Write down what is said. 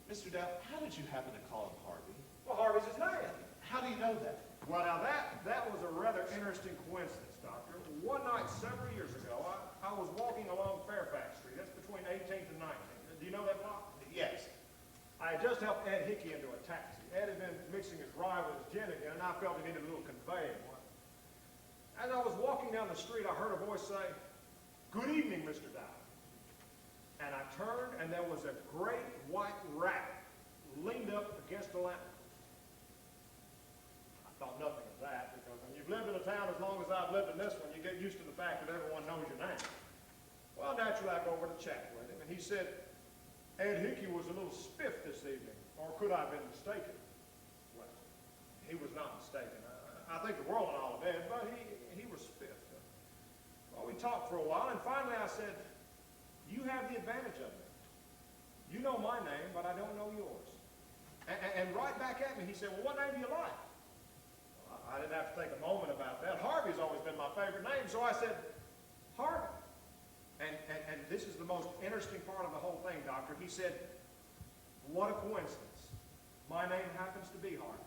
Mr. Dowd, how did you happen to call him Harvey? Well, Harvey's his name. How do you know that? Well, now that was a rather interesting coincidence, Doctor. One night several years ago, I was walking along Fairfax Street. That's between 18th and 19th. Do you know that block? Yes. I had just helped Ed Hickey into a taxi. Ed had been mixing his rye with his gin again, and I felt he needed a little conveying. As I was walking down the street, I heard a voice say, "Good evening, Mr. Dowd." And I turned, and there was a great white rat leaned up against the lamp. I thought nothing of that, because when you've lived in a town as long as I've lived in this one, you get used to the fact that everyone knows your name. Well, naturally, I go over to chat with him, and he said, "Ed Hickey was a little spiff this evening, or could I have been mistaken?" Well, he was not mistaken. I think the world and all of Ed, but he was spiffed. Well, we talked for a while, and finally I said, "You have the advantage of me. You know my name, but I don't know yours." And right back at me, he said, "Well, what name do you like?" Well, I didn't have to think a moment about that. Harvey's always been my favorite name, so I said, "Harvey." And this is the most interesting part of the whole thing, Doctor. He said, "What a coincidence. My name happens to be Harvey."